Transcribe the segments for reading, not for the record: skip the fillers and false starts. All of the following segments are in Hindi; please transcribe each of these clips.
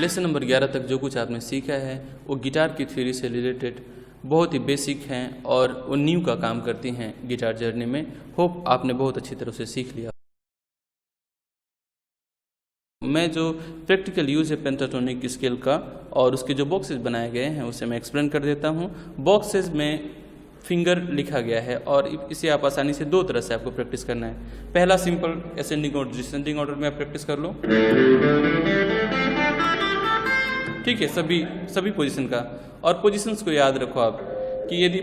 लेसन नंबर 11 तक जो कुछ आपने सीखा है वो गिटार की थ्योरी से रिलेटेड बहुत ही बेसिक हैं और वो नींव का काम करती हैं गिटार जर्नी में। होप आपने बहुत अच्छी तरह से सीख लिया। मैं जो प्रैक्टिकल यूज़ है पेंटाटोनिक स्केल का और उसके जो बॉक्सेस बनाए गए हैं उसे मैं एक्सप्लेन कर देता हूँ। बॉक्सेस में फिंगर लिखा गया है और इसे आप आसानी से दो तरह से आपको प्रैक्टिस करना है। पहला सिंपल असेंडिंग और डिसेंडिंग ऑर्डर में आप प्रैक्टिस कर लो, ठीक है, सभी पोजीशन का। और पोजीशंस को याद रखो आप कि यदि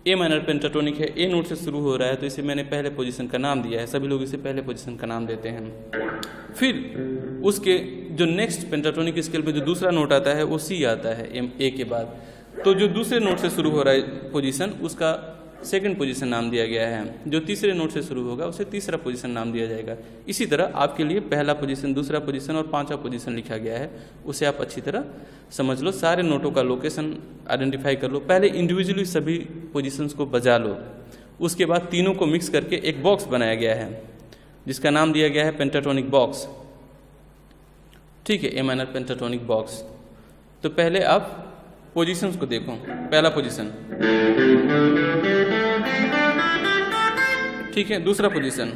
ए माइनर पेंटाटोनिक है, ए नोट से शुरू हो रहा है तो इसे मैंने पहले पोजीशन का नाम दिया है, सभी लोग इसे पहले पोजीशन का नाम देते हैं। फिर उसके जो नेक्स्ट पेंटाटोनिक स्केल पे जो दूसरा नोट आता है वो सी आता है ए के बाद, तो जो दूसरे नोट से शुरू हो रहा है पोजीशन उसका सेकंड पोजीशन नाम दिया गया है, जो तीसरे नोट से शुरू होगा उसे तीसरा पोजीशन नाम दिया जाएगा। इसी तरह आपके लिए पहला पोजीशन, दूसरा पोजीशन और पांचवा पोजीशन लिखा गया है, उसे आप अच्छी तरह समझ लो। सारे नोटों का लोकेशन आइडेंटिफाई कर लो, पहले इंडिविजुअली सभी पोजीशंस को बजा लो, उसके बाद तीनों को मिक्स करके एक बॉक्स बनाया गया है जिसका नाम दिया गया है पेंटाटोनिक बॉक्स, ठीक है, ए माइनर पेंटाटोनिक बॉक्स। तो पहले आप पोजीशंस को देखो। पहला पोजीशन, ठीक है, दूसरा पोजीशन,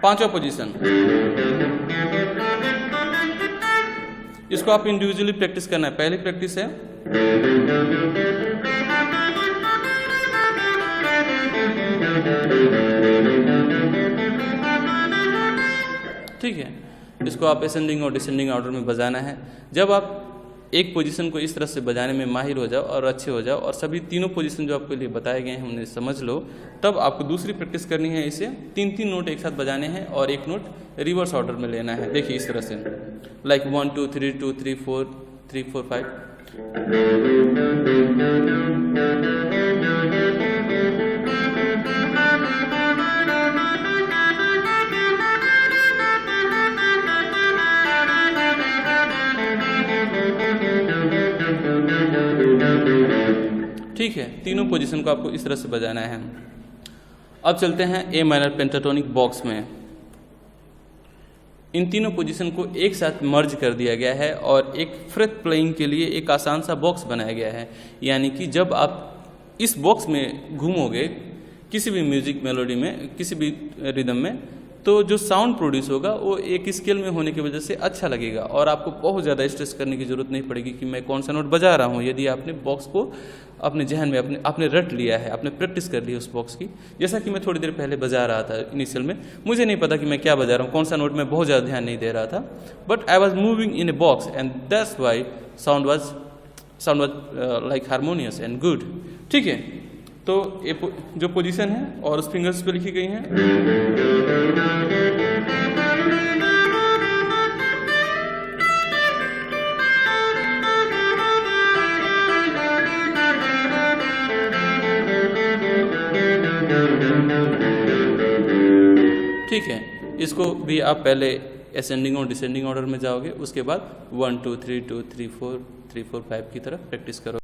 पांचवा पोजीशन। इसको आप इंडिविजुअली प्रैक्टिस करना है, पहली प्रैक्टिस है ठीक है। इसको आप असेंडिंग और डिसेंडिंग ऑर्डर में बजाना है। जब आप एक पोजीशन को इस तरह से बजाने में माहिर हो जाओ और अच्छे हो जाओ और सभी तीनों पोजीशन जो आपके लिए बताए गए हैं उन्हें समझ लो, तब आपको दूसरी प्रैक्टिस करनी है। इसे तीन नोट एक साथ बजाने हैं और एक नोट रिवर्स ऑर्डर में लेना है। देखिए इस तरह से, लाइक 1 2 3 2 3 4 3 4 5। ठीक है, तीनों पोजीशन को आपको इस तरह से बजाना है। अब चलते हैं ए माइनर पेंटाटोनिक बॉक्स में। इन तीनों पोजीशन को एक साथ मर्ज कर दिया गया है और एक फ्रेट प्लेइंग के लिए एक आसान सा बॉक्स बनाया गया है। यानी कि जब आप इस बॉक्स में घूमोगे किसी भी म्यूजिक मेलोडी में, किसी भी रिदम में, तो जो साउंड प्रोड्यूस होगा वो एक स्केल में होने की वजह से अच्छा लगेगा और आपको बहुत ज़्यादा स्ट्रेस करने की ज़रूरत नहीं पड़ेगी कि मैं कौन सा नोट बजा रहा हूँ। यदि आपने बॉक्स को अपने जहन में आपने रट लिया है, आपने प्रैक्टिस कर ली है उस बॉक्स की। जैसा कि मैं थोड़ी देर पहले बजा रहा था, इनिशियल में मुझे नहीं पता कि मैं क्या बजा रहा हूँ, कौन सा नोट में बहुत ज़्यादा ध्यान नहीं दे रहा था, but I was moving in a box and that's why sound was like harmonious and good. ठीक है, तो ये जो पोजीशन है और उस फिंगर्स पे लिखी गई हैं, ठीक है। इसको भी आप पहले असेंडिंग और डिसेंडिंग ऑर्डर में जाओगे, उसके बाद 1 2 3 2 3 4 3 4 5 की तरफ प्रैक्टिस करो।